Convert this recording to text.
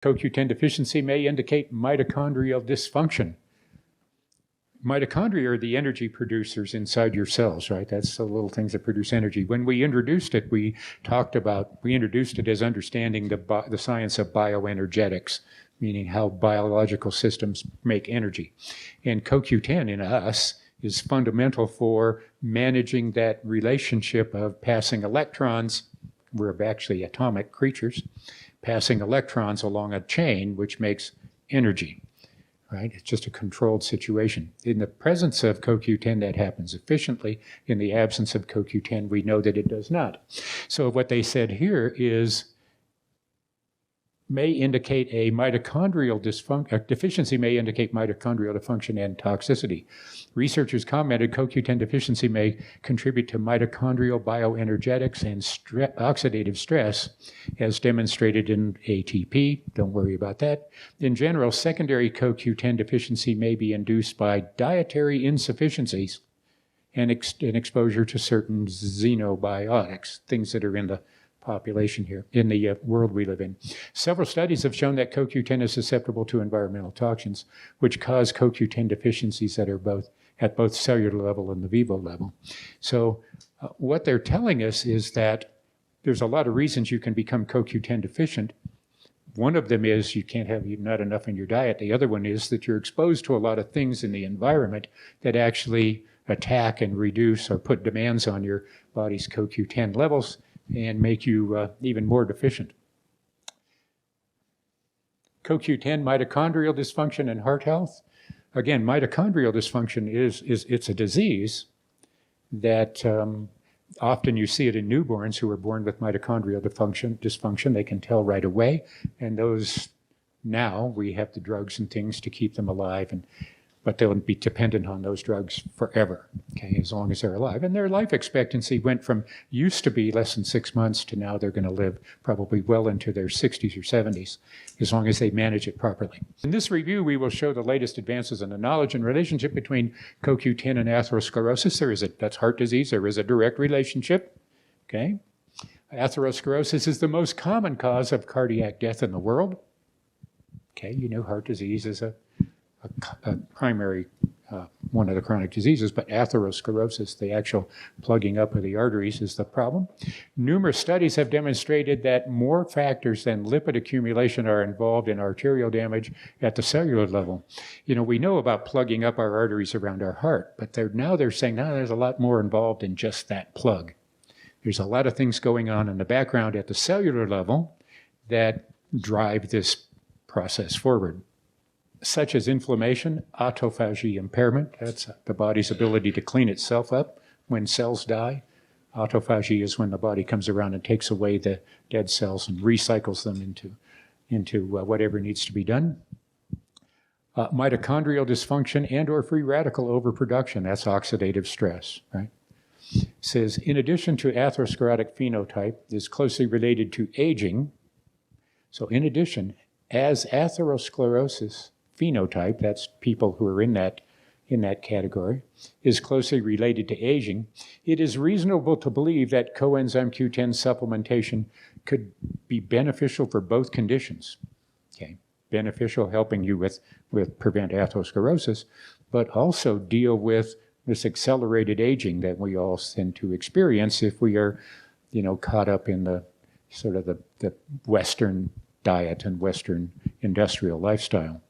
CoQ10 deficiency may indicate mitochondrial dysfunction. Mitochondria are the energy producers inside your cells, right? That's the little things that produce energy. When we introduced it, we introduced it as understanding the science of bioenergetics, meaning how biological systems make energy. And CoQ10 in us is fundamental for managing that relationship of passing electrons. We're actually atomic creatures, passing electrons along a chain, which makes energy. Right? It's just a controlled situation. In the presence of CoQ10, that happens efficiently. In the absence of CoQ10, we know that it does not. So what they said here is may indicate a mitochondrial dysfunction, deficiency may indicate mitochondrial dysfunction and toxicity. Researchers commented CoQ10 deficiency may contribute to mitochondrial bioenergetics and oxidative stress, as demonstrated in ATP. Don't worry about that. In general, secondary CoQ10 deficiency may be induced by dietary insufficiencies and exposure to certain xenobiotics, things that are in the population here, in the world we live in. Several studies have shown that CoQ10 is susceptible to environmental toxins, which cause CoQ10 deficiencies that are at both cellular level and the vivo level. So what they're telling us is that there's a lot of reasons you can become CoQ10 deficient. One of them is you can't have not enough in your diet. The other one is that you're exposed to a lot of things in the environment that actually attack and reduce or put demands on your body's CoQ10 levels and make you even more deficient. CoQ10, mitochondrial dysfunction and heart health. Again, mitochondrial dysfunction it's a disease that often you see it in newborns who are born with mitochondrial dysfunction. They can tell right away, and those now we have the drugs and things to keep them alive, but they'll be dependent on those drugs forever, okay, as long as they're alive. And their life expectancy went from used to be less than 6 months to now they're going to live probably well into their 60s or 70s, as long as they manage it properly. In this review, we will show the latest advances in the knowledge and relationship between CoQ10 and atherosclerosis. That's heart disease. There is a direct relationship, okay? Atherosclerosis is the most common cause of cardiac death in the world. Okay, you know heart disease is a primary, one of the chronic diseases, but atherosclerosis, the actual plugging up of the arteries, is the problem. Numerous studies have demonstrated that more factors than lipid accumulation are involved in arterial damage at the cellular level. You know, we know about plugging up our arteries around our heart, but now they're saying, no, there's a lot more involved in just that plug. There's a lot of things going on in the background at the cellular level that drive this process forward, such as inflammation, autophagy impairment. That's the body's ability to clean itself up when cells die. Autophagy is when the body comes around and takes away the dead cells and recycles them into whatever needs to be done. Mitochondrial dysfunction and or free radical overproduction, that's oxidative stress, right? It says, in addition to atherosclerotic phenotype, is closely related to aging. So in addition, as atherosclerosis phenotype, that's people who are in that category, is closely related to aging, it is reasonable to believe that coenzyme Q10 supplementation could be beneficial for both conditions. Okay, beneficial, helping you with prevent atherosclerosis, but also deal with this accelerated aging that we all tend to experience if we are, caught up in the sort of the Western diet and Western industrial lifestyle.